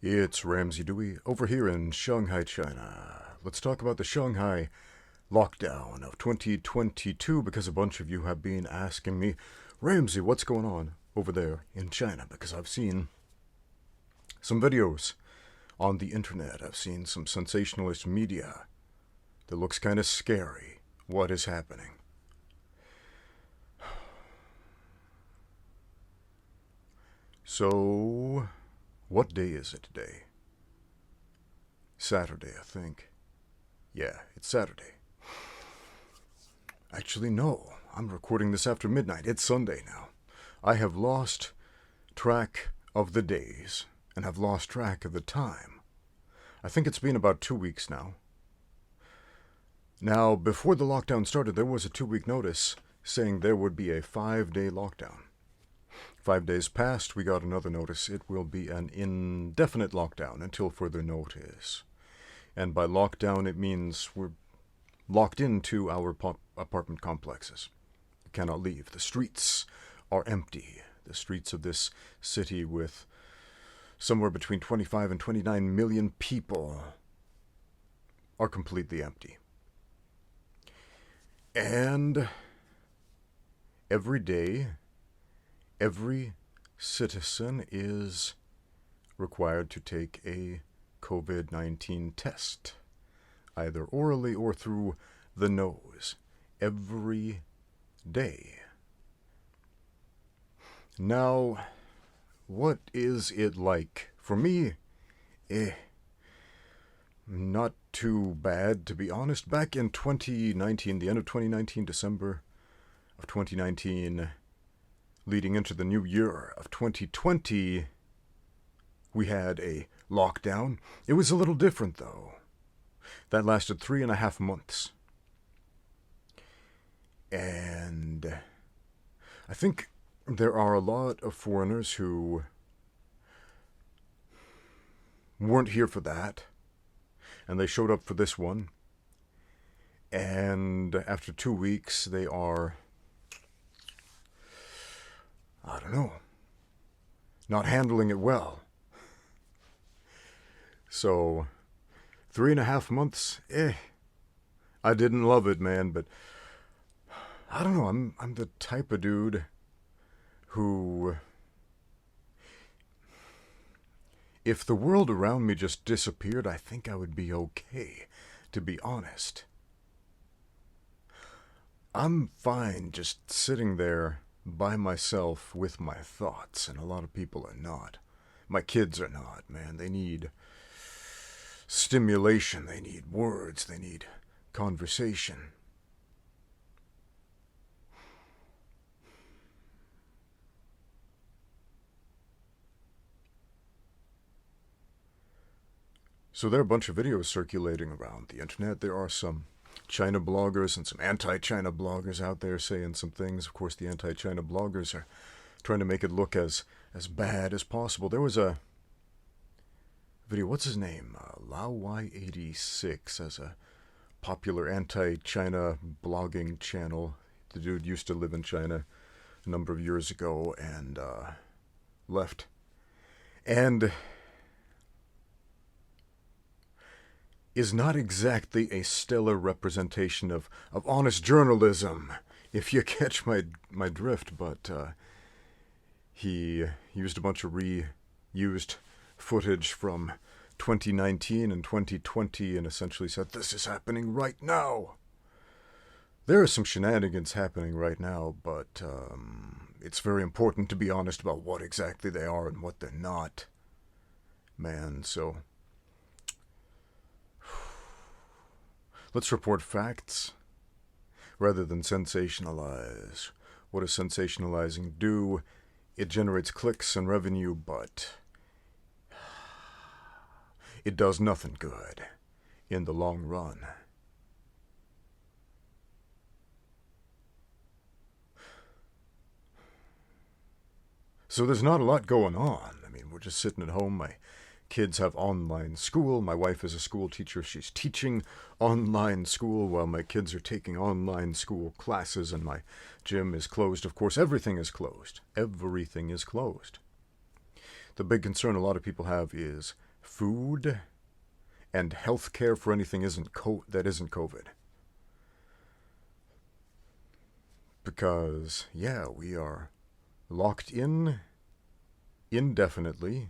It's Ramsey Dewey over here in Shanghai, China. Let's talk about the Shanghai lockdown of 2022 because a bunch of you have been asking me, Ramsey, what's going on over there in China? Because I've seen some videos on the internet. I've seen some sensationalist media that looks kind of scary. What is happening? So, what day is it today? Saturday, I think. Yeah, it's Saturday. Actually, no. I'm recording this after midnight. It's Sunday now. I have lost track of the days, and have lost track of the time. I think it's been about 2 weeks now. Now, before the lockdown started, there was a 2-week notice saying there would be a 5-day lockdown. 5 days passed, we got another notice. It will be an indefinite lockdown until further notice. And by lockdown, it means we're locked into our apartment complexes. We cannot leave. The streets are empty. The streets of this city with somewhere between 25 and 29 million people are completely empty. And every day, every citizen is required to take a COVID-19 test, either orally or through the nose, every day. Now, what is it like? For me, not too bad, to be honest. Back in 2019, the end of 2019, December of 2019, leading into the new year of 2020, we had a lockdown. It was a little different, though. That lasted 3.5 months. And I think there are a lot of foreigners who weren't here for that, and they showed up for this one. And after 2 weeks, they are, I don't know, not handling it well. So, 3.5 months, I didn't love it, man, but I don't know, I'm the type of dude who, if the world around me just disappeared, I think I would be okay, to be honest. I'm fine just sitting there by myself with my thoughts, and a lot of people are not. My kids are not, man. They need stimulation, they need words, they need conversation. So there are a bunch of videos circulating around the internet. There are some China bloggers and some anti-China bloggers out there saying some things. Of course, the anti-China bloggers are trying to make it look as bad as possible. There was a video, what's his name? Lao Y86 as a popular anti-China blogging channel. The dude used to live in China a number of years ago and left. And is not exactly a stellar representation of honest journalism, if you catch my drift, but he used a bunch of reused footage from 2019 and 2020 and essentially said, this is happening right now. There are some shenanigans happening right now, but it's very important to be honest about what exactly they are and what they're not. Man, so let's report facts rather than sensationalize. What does sensationalizing do? It generates clicks and revenue, but it does nothing good in the long run. So there's not a lot going on. I mean, we're just sitting at home. My kids have online school. My wife is a school teacher. She's teaching online school while my kids are taking online school classes, and my gym is closed. Of course, everything is closed. Everything is closed. The big concern a lot of people have is food and health care for anything that isn't COVID. Because, yeah, we are locked in indefinitely.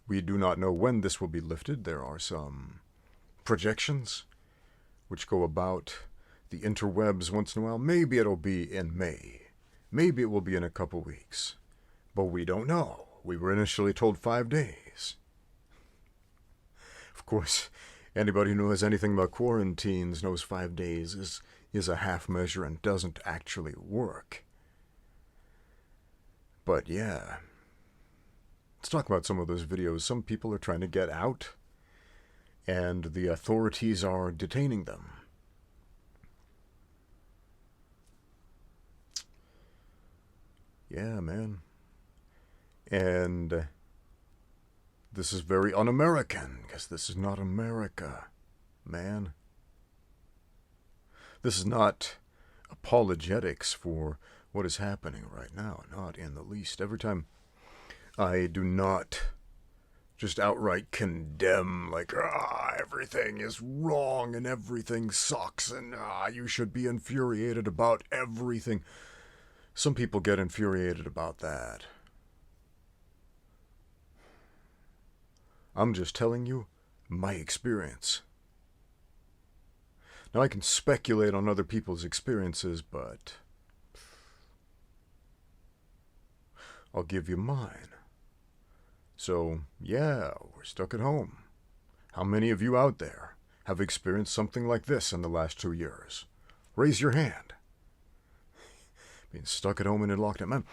We do not know when this will be lifted. There are some projections which go about the interwebs once in a while. Maybe it'll be in May. Maybe it will be in a couple weeks. But we don't know. We were initially told 5 days. Of course, anybody who knows anything about quarantines knows 5 days is a half measure and doesn't actually work. But yeah, let's talk about some of those videos. Some people are trying to get out, and the authorities are detaining them. Yeah, man. And this is very un-American, because this is not America, man. This is not apologetics for what is happening right now, not in the least. Every time I do not just outright condemn, like, everything is wrong and everything sucks and you should be infuriated about everything. Some people get infuriated about that. I'm just telling you my experience. Now, I can speculate on other people's experiences, but I'll give you mine. So, yeah, we're stuck at home. How many of you out there have experienced something like this in the last 2 years? Raise your hand. Being stuck at home and in lockdown. Man,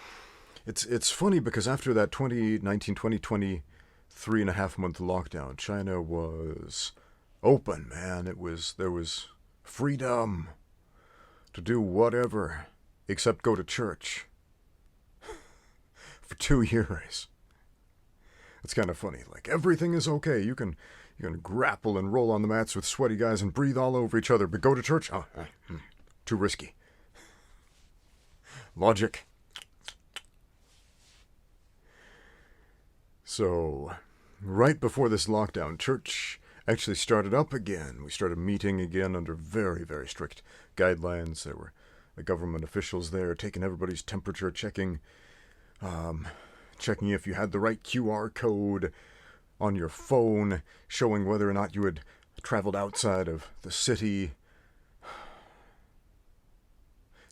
it's funny because after that 2019-2020 3.5-month lockdown, China was open, man. There was freedom to do whatever except go to church for 2 years. It's kind of funny. Like, everything is okay. You can grapple and roll on the mats with sweaty guys and breathe all over each other, but go to church? Too risky. Logic. So, right before this lockdown, church actually started up again. We started meeting again under very, very strict guidelines. There were the government officials there taking everybody's temperature, checking if you had the right QR code on your phone, showing whether or not you had traveled outside of the city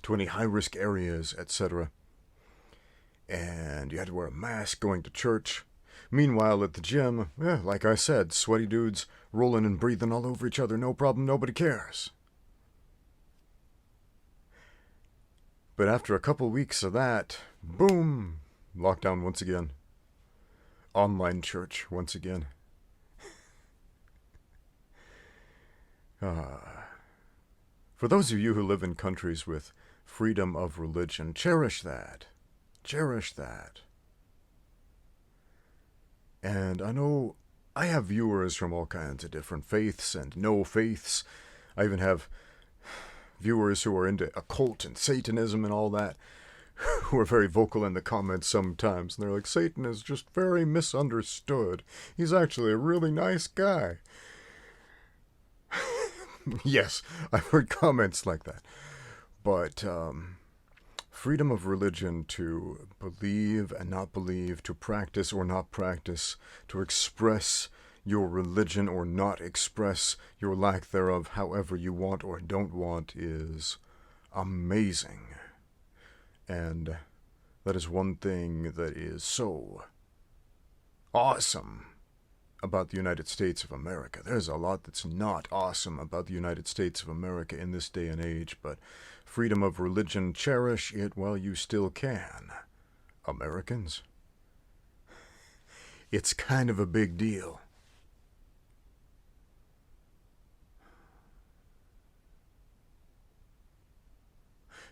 to any high-risk areas, etc. And you had to wear a mask going to church. Meanwhile, at the gym, like I said, sweaty dudes rolling and breathing all over each other, no problem, nobody cares. But after a couple weeks of that, boom, lockdown once again. Online church once again. For those of you who live in countries with freedom of religion, cherish that. Cherish that. And I know I have viewers from all kinds of different faiths and no faiths. I even have viewers who are into occult and Satanism and all that, who are very vocal in the comments sometimes. And they're like, Satan is just very misunderstood. He's actually a really nice guy. Yes, I've heard comments like that. But freedom of religion to believe and not believe, to practice or not practice, to express your religion or not express your lack thereof however you want or don't want is amazing. And that is one thing that is so awesome about the United States of America. There's a lot that's not awesome about the United States of America in this day and age, but freedom of religion, cherish it while you still can. Americans. It's kind of a big deal.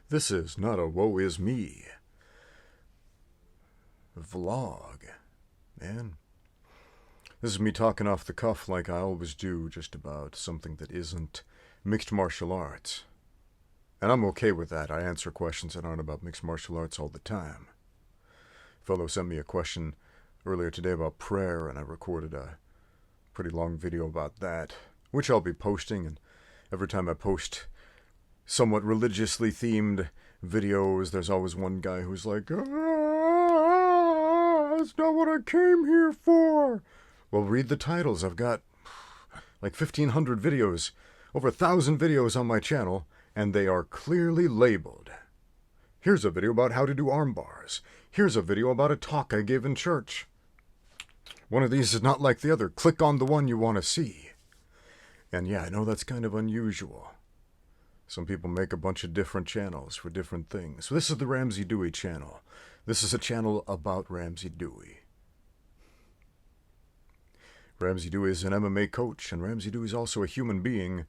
This is not a woe is me vlog, man. This is me talking off the cuff like I always do, just about something that isn't mixed martial arts. And I'm okay with that. I answer questions that aren't about mixed martial arts all the time. A fellow sent me a question earlier today about prayer, and I recorded a pretty long video about that, which I'll be posting. And every time I post somewhat religiously themed videos, there's always one guy who's like, that's not what I came here for. Well, read the titles. I've got like 1,500 videos, over 1,000 videos on my channel, and they are clearly labeled. Here's a video about how to do arm bars. Here's a video about a talk I gave in church. One of these is not like the other. Click on the one you want to see. And yeah, I know that's kind of unusual. Some people make a bunch of different channels for different things. So this is the Ramsey Dewey channel. This is a channel about Ramsey Dewey. Ramsey Dewey is an MMA coach, and Ramsey Dewey is also a human being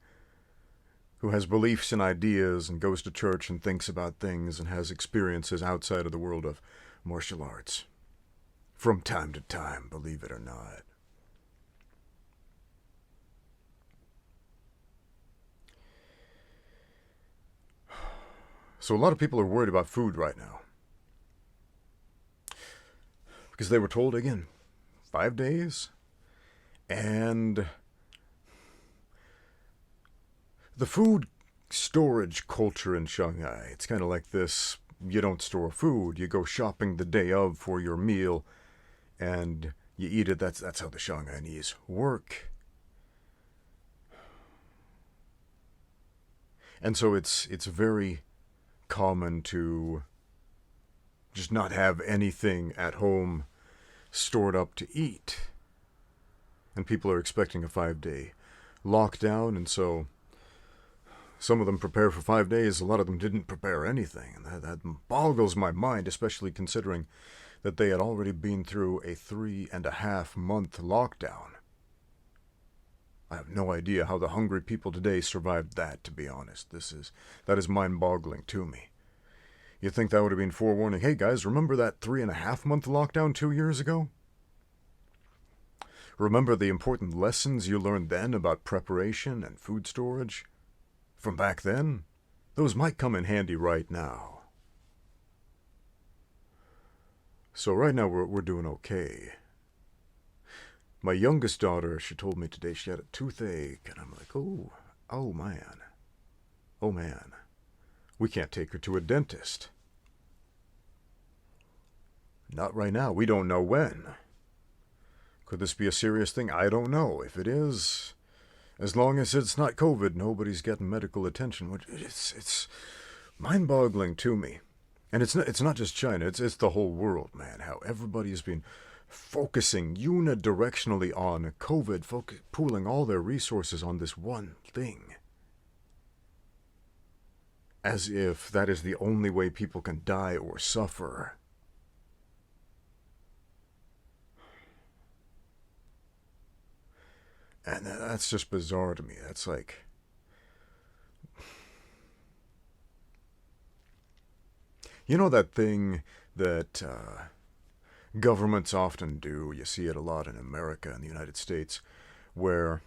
who has beliefs and ideas and goes to church and thinks about things and has experiences outside of the world of martial arts. From time to time, believe it or not. So a lot of people are worried about food right now. Because they were told, again, 5 days. And the food storage culture in Shanghai, it's kind of like this. You don't store food. You go shopping the day of for your meal, and you eat it. That's how the Shanghainese work. And so it's very common to just not have anything at home stored up to eat. And people are expecting a 5-day lockdown, and so some of them prepare for 5 days. A lot of them didn't prepare anything, and that boggles my mind, especially considering that they had already been through a 3.5-month lockdown. I have no idea how the hungry people today survived that, to be honest. That is mind-boggling to me. You'd think that would have been forewarning. Hey guys, remember that 3.5-month lockdown 2 years ago? Remember the important lessons you learned then about preparation and food storage? From back then? Those might come in handy right now. So right now we're doing okay. My youngest daughter, she told me today she had a toothache, and I'm like, oh man. We can't take her to a dentist. Not right now. We don't know when. Could this be a serious thing? I don't know. If it is, as long as it's not COVID, nobody's getting medical attention. Which it's mind-boggling to me. And it's not just China. It's the whole world, man. How everybody has been focusing unidirectionally on COVID, pooling all their resources on this one thing. As if that is the only way people can die or suffer. And that's just bizarre to me. That's like... You know that thing that governments often do, you see it a lot in America and the United States, where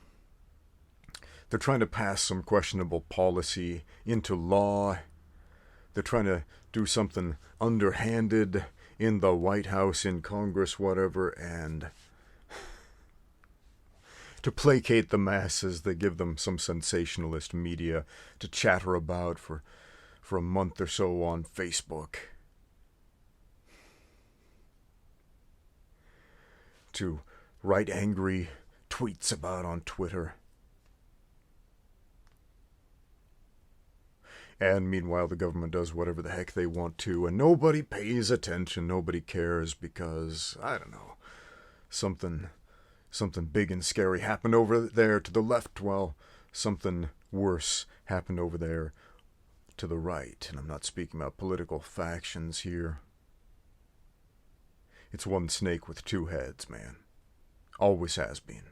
they're trying to pass some questionable policy into law. They're trying to do something underhanded in the White House, in Congress, whatever, and to placate the masses, they give them some sensationalist media to chatter about for a month or so on Facebook. To write angry tweets about on Twitter. And meanwhile, the government does whatever the heck they want to, and nobody pays attention, nobody cares, because, I don't know, something big and scary happened over there to the left, while something worse happened over there to the right. And I'm not speaking about political factions here. It's one snake with two heads, man. Always has been.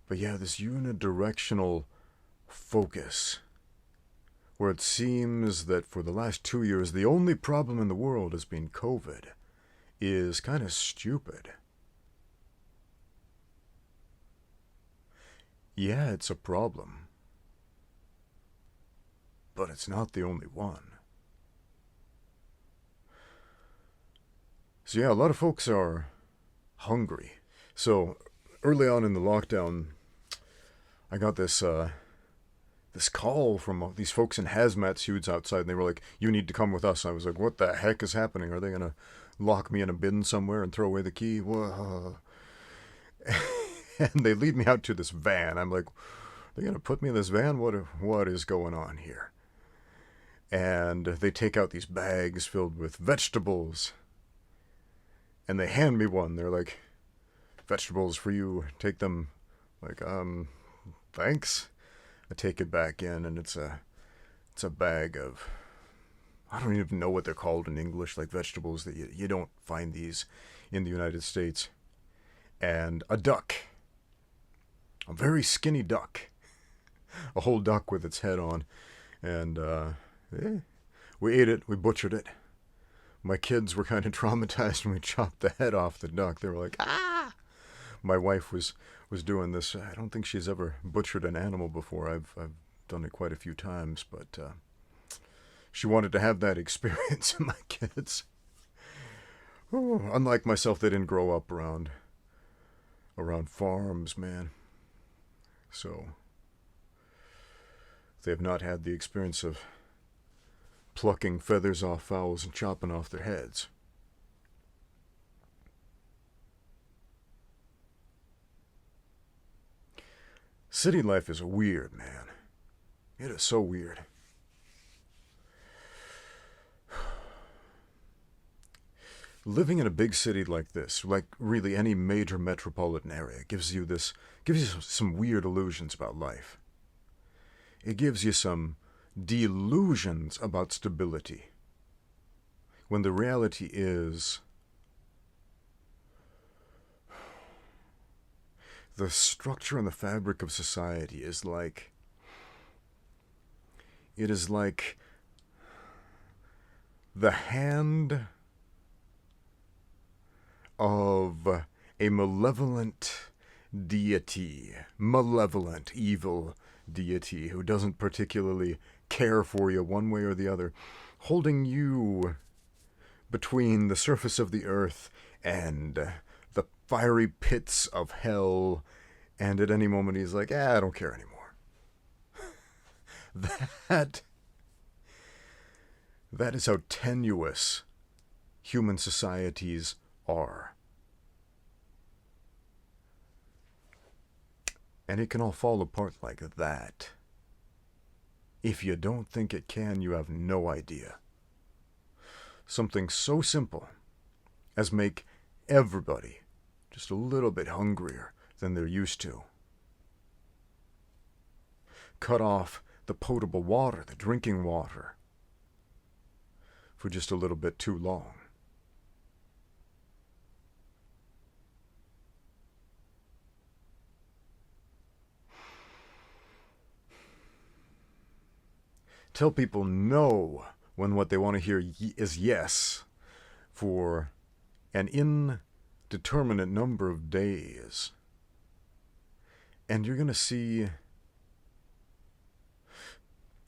But yeah, this unidirectional focus, where it seems that for the last 2 years, the only problem in the world has been COVID, is kind of stupid. Yeah, it's a problem, but it's not the only one. So yeah, a lot of folks are hungry. So early on in the lockdown, I got this call from these folks in hazmat suits outside, and they were like, "You need to come with us." I was like, "What the heck is happening? Are they gonna lock me in a bin somewhere and throw away the key?" Whoa. And they lead me out to this van. I'm like, "They're gonna put me in this van? What is going on here?" And they take out these bags filled with vegetables, and they hand me one. They're like, "Vegetables for you. Take them." Like, thanks. I take it back in, and it's a bag of, I don't even know what they're called in English, like vegetables that you don't find these in the United States. And a duck, a very skinny duck, a whole duck with its head on, and we ate it, we butchered it. My kids were kind of traumatized when we chopped the head off the duck. They were like, "Ah!" My wife was doing this. I don't think she's ever butchered an animal before. I've done it quite a few times, but she wanted to have that experience. And my kids, oh, unlike myself, they didn't grow up around farms, man. So they have not had the experience of plucking feathers off fowls and chopping off their heads. City life is weird, man. It is so weird. Living in a big city like this, like really any major metropolitan area, gives you some weird illusions about life. It gives you some delusions about stability, when the reality is the structure and the fabric of society is like, it is like the hand of a malevolent deity, malevolent, evil deity who doesn't particularly care for you one way or the other, holding you between the surface of the earth and the fiery pits of hell, and at any moment he's like, I don't care anymore. That is how tenuous human societies are. And it can all fall apart like that. If you don't think it can, you have no idea. Something so simple as make everybody just a little bit hungrier than they're used to. Cut off the potable water, the drinking water, for just a little bit too long. Tell people no when what they want to hear is yes for an indeterminate number of days. And you're going to see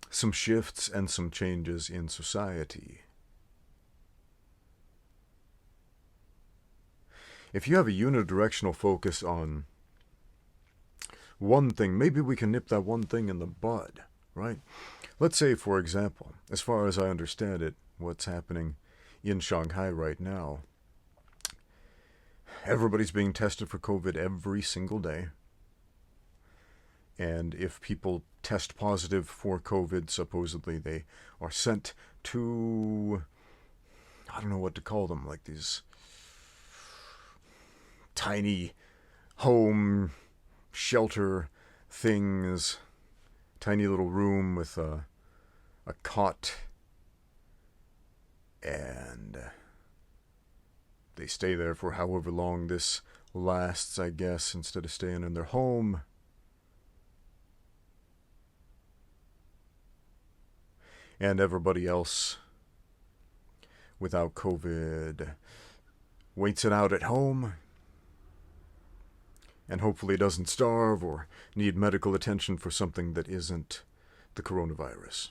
some shifts and some changes in society. If you have a unidirectional focus on one thing, maybe we can nip that one thing in the bud, right? Let's say, for example, as far as I understand it, what's happening in Shanghai right now, everybody's being tested for COVID every single day. And if people test positive for COVID, supposedly they are sent to, I don't know what to call them, like these tiny home shelter things, tiny little room with a cot, and they stay there for however long this lasts, I guess, instead of staying in their home. And everybody else without COVID waits it out at home. and hopefully doesn't starve or need medical attention for something that isn't the coronavirus.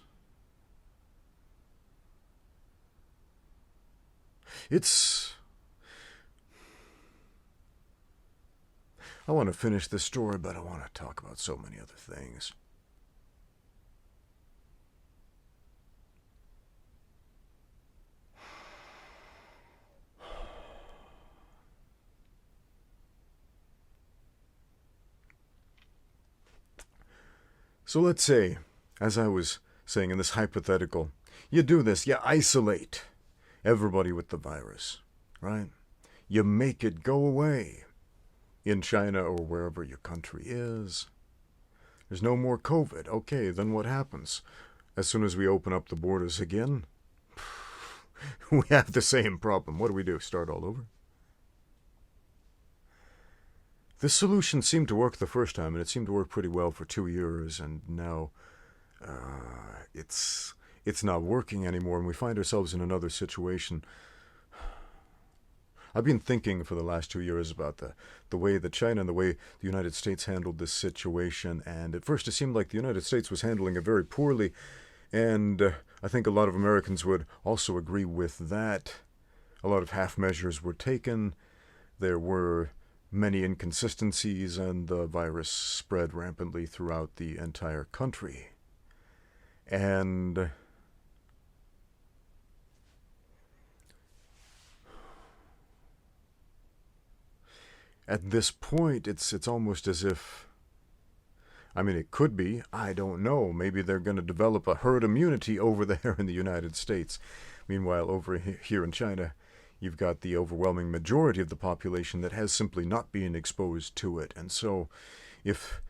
I want to finish this story, but I want to talk about so many other things. So let's say, as I was saying in this hypothetical, you do this, you isolate everybody with the virus, right? You make it go away in China or wherever your country is. There's no more COVID. Okay, then what happens? As soon as we open up the borders again, we have the same problem. What do? Start all over? This solution seemed to work the first time, and it seemed to work pretty well for 2 years, and now it's not working anymore, and we find ourselves in another situation. I've been thinking for the last 2 years about the way that China and the way the United States handled this situation, and at first it seemed like the United States was handling it very poorly, and I think a lot of Americans would also agree with that. A lot of half measures were taken. There were many inconsistencies, and the virus spread rampantly throughout the entire country. And at this point, it's almost as if, I mean, it could be, I don't know, maybe they're going to develop a herd immunity over there in the United States. Meanwhile, over here in China, you've got the overwhelming majority of the population that has simply not been exposed to it. And so, if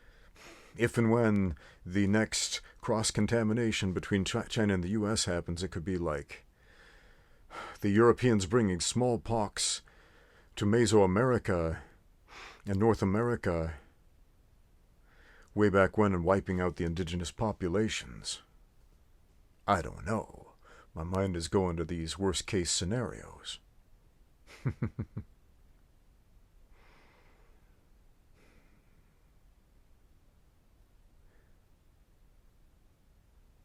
and when the next cross-contamination between China and the U.S. happens, it could be like the Europeans bringing smallpox to Mesoamerica and North America way back when and wiping out the indigenous populations. I don't know. My mind is going to these worst-case scenarios.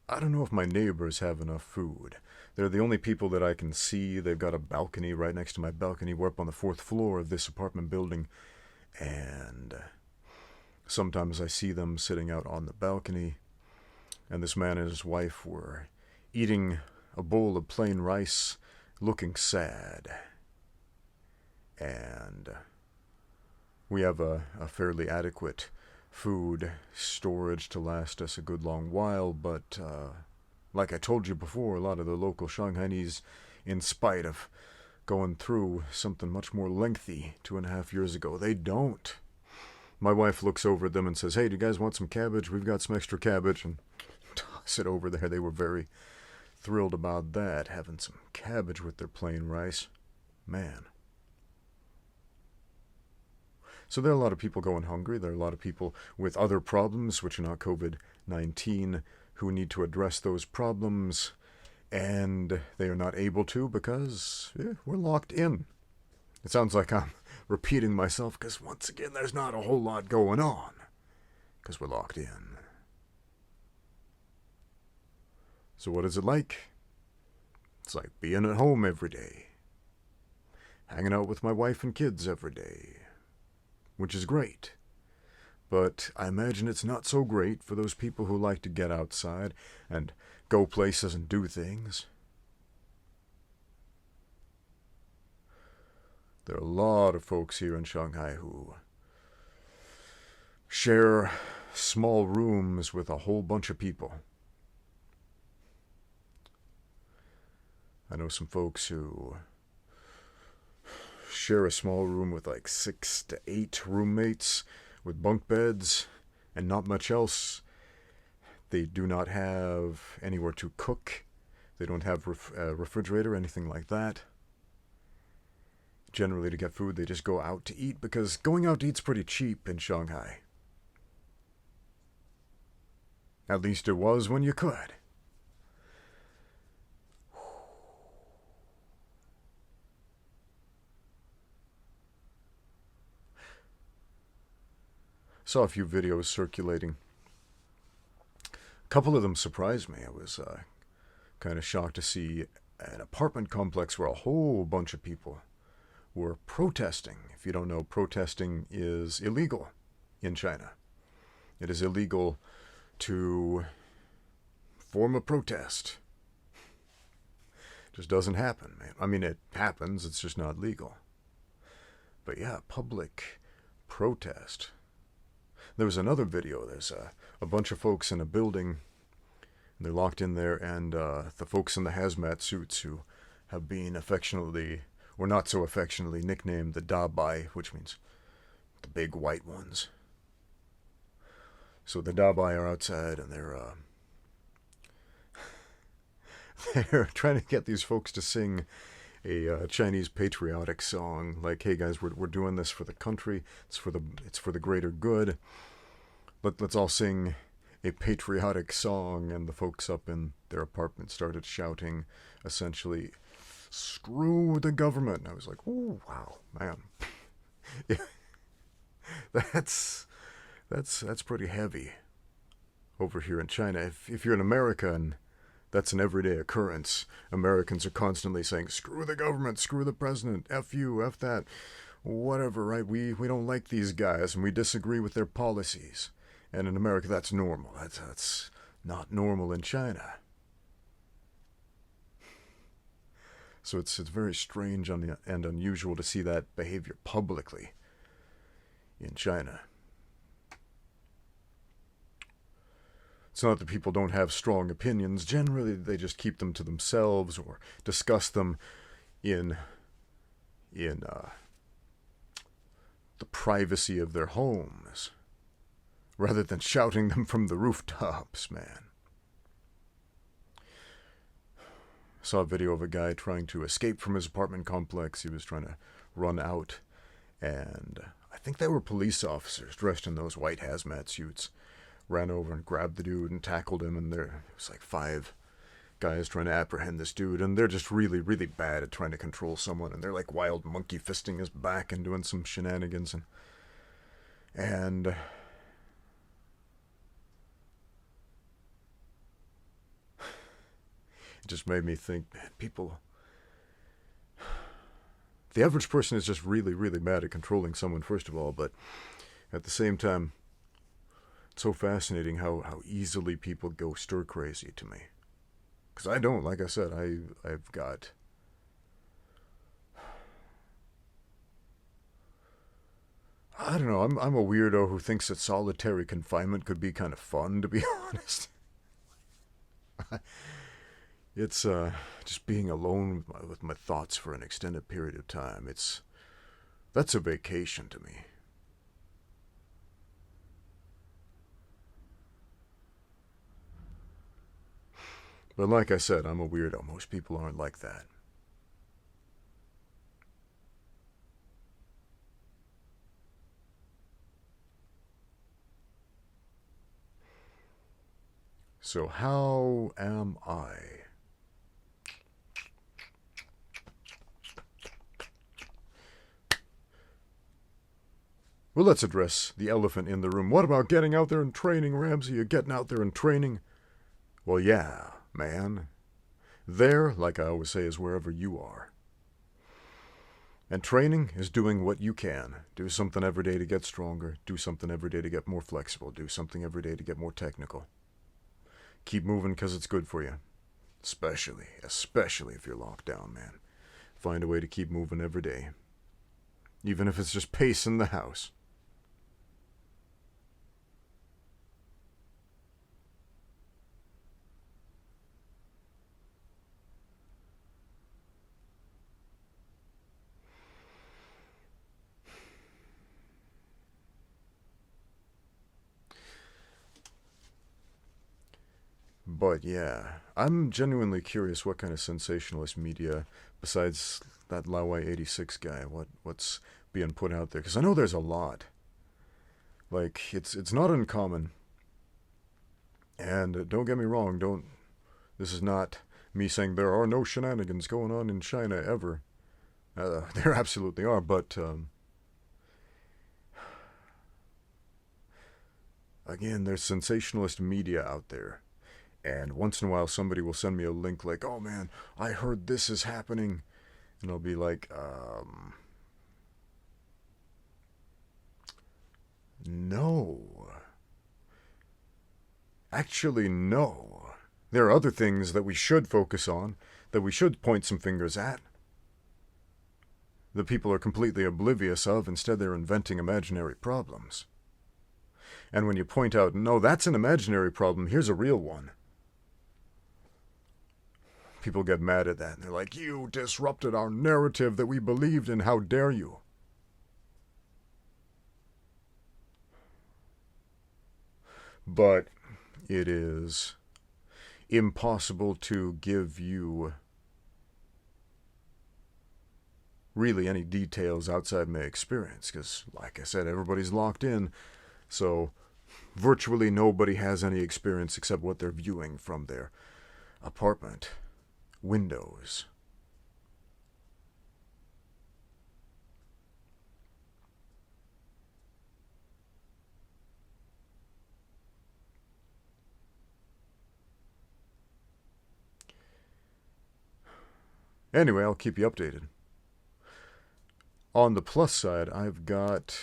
I don't know if my neighbors have enough food. They're the only people that I can see. They've got a balcony right next to my balcony. We're up on the 4th floor of this apartment building, and sometimes I see them sitting out on the balcony, and this man and his wife were eating a bowl of plain rice, looking sad. And we have a fairly adequate food storage to last us a good long while, but like I told you before, a lot of the local Shanghainese, in spite of going through something much more lengthy 2.5 years ago, they don't. My wife looks over at them and says, "Hey, do you guys want some cabbage? We've got some extra cabbage," and toss it over there. They were very thrilled about that, having some cabbage with their plain rice. Man. So there are a lot of people going hungry. There are a lot of people with other problems, which are not COVID-19, who need to address those problems, and they are not able to because we're locked in. It sounds like I'm repeating myself because, once again, there's not a whole lot going on because we're locked in. So what is it like? It's like being at home every day, hanging out with my wife and kids every day, which is great. But I imagine it's not so great for those people who like to get outside and go places and do things. There are a lot of folks here in Shanghai who share small rooms with a whole bunch of people. I know some folks who share a small room with like 6 to 8 roommates with bunk beds and not much else. They do not have anywhere to cook. They don't have a refrigerator or anything like that. Generally, to get food, they just go out to eat because going out to eat's pretty cheap in Shanghai. At least it was when you could. saw a few videos circulating. A couple of them surprised me. I was kind of shocked to see an apartment complex where a whole bunch of people were protesting. If you don't know, protesting is illegal in China. It is illegal to form a protest. Just doesn't happen, man. I mean, it happens, it's just not legal. But yeah, public protest. There was another video. There's a bunch of folks in a building. They're locked in there, and the folks in the hazmat suits who have been affectionately, or not so affectionately, nicknamed the Dewey, which means the big white ones. So the Dewey are outside, and they're trying to get these folks to sing a Chinese patriotic song, like, "Hey guys, we're doing this for the country. It's for the greater good. Let's all sing a patriotic song." And the folks up in their apartment started shouting, essentially, "Screw the government." And I was like, "Oh wow, man, that's pretty heavy over here in China. If you're in America and that's an everyday occurrence, Americans are constantly saying, "Screw the government, screw the president, F you, F that, whatever," right? We don't like these guys and we disagree with their policies. And in America, that's normal. That's not normal in China. So it's very strange and unusual to see that behavior publicly in China. It's not that people don't have strong opinions. Generally, they just keep them to themselves or discuss them in the privacy of their homes, rather than shouting them from the rooftops, man. I saw a video of a guy trying to escape from his apartment complex. He was trying to run out, and I think they were police officers dressed in those white hazmat suits. Ran over and grabbed the dude and tackled him, and there was like 5 guys trying to apprehend this dude, and they're just really, really bad at trying to control someone, and they're like wild monkey fisting his back and doing some shenanigans, and it just made me think, man, people, the average person is just really, really bad at controlling someone, first of all, but at the same time, it's so fascinating how easily people go stir crazy to me. Because I don't, like I said, I've got... I don't know, I'm a weirdo who thinks that solitary confinement could be kind of fun, to be honest. It's just being alone with my thoughts for an extended period of time. That's a vacation to me. But like I said, I'm a weirdo. Most people aren't like that. So how am I? Well, let's address the elephant in the room. What about getting out there and training, Ramsey? You're getting out there and training? Well, yeah, man. There, like I always say, is wherever you are. And training is doing what you can. Do something every day to get stronger. Do something every day to get more flexible. Do something every day to get more technical. Keep moving because it's good for you. Especially if you're locked down, man. Find a way to keep moving every day. Even if it's just pacing the house. But yeah, I'm genuinely curious what kind of sensationalist media, besides that Lawai 86 guy, what's being put out there. Because I know there's a lot. Like, it's not uncommon. And don't get me wrong, this is not me saying there are no shenanigans going on in China ever. There absolutely are, but Again, there's sensationalist media out there. And once in a while, somebody will send me a link like, oh man, I heard this is happening. And I'll be like, no. Actually, no. There are other things that we should focus on, that we should point some fingers at, that people are completely oblivious of. Instead, they're inventing imaginary problems. And when you point out, no, that's an imaginary problem, here's a real one, people get mad at that. And they're like, you disrupted our narrative that we believed in, how dare you? But it is impossible to give you really any details outside my experience, because, like I said, everybody's locked in, so virtually nobody has any experience except what they're viewing from their apartment windows. Anyway, I'll keep you updated. On the plus side, I've got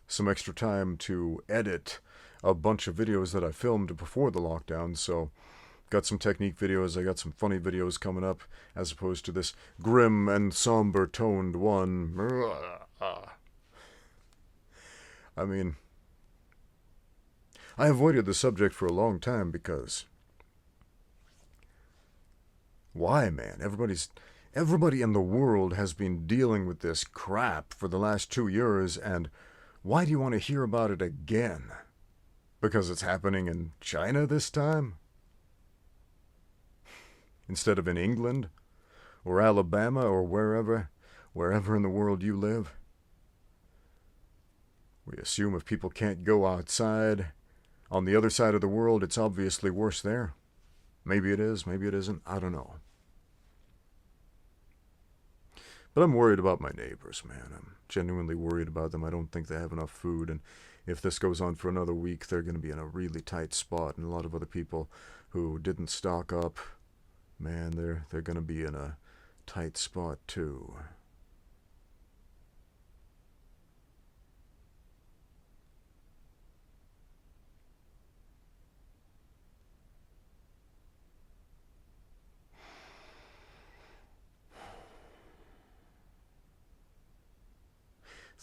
some extra time to edit a bunch of videos that I filmed before the lockdown, so got some technique videos, I got some funny videos coming up, as opposed to this grim and somber toned one. I mean, I avoided the subject for a long time because, why, man? Everybody in the world has been dealing with this crap for the last 2 years, and why do you want to hear about it again? Because it's happening in China this time? Instead of in England? Or Alabama? Or wherever in the world you live? We assume if people can't go outside on the other side of the world, it's obviously worse there. Maybe it is, maybe it isn't, I don't know. But I'm worried about my neighbors, man. I'm genuinely worried about them. I don't think they have enough food, and if this goes on for another week, they're going to be in a really tight spot, and a lot of other people who didn't stock up, man, they're going to be in a tight spot too.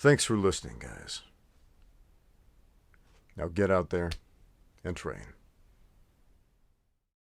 Thanks for listening, guys. Now get out there and train.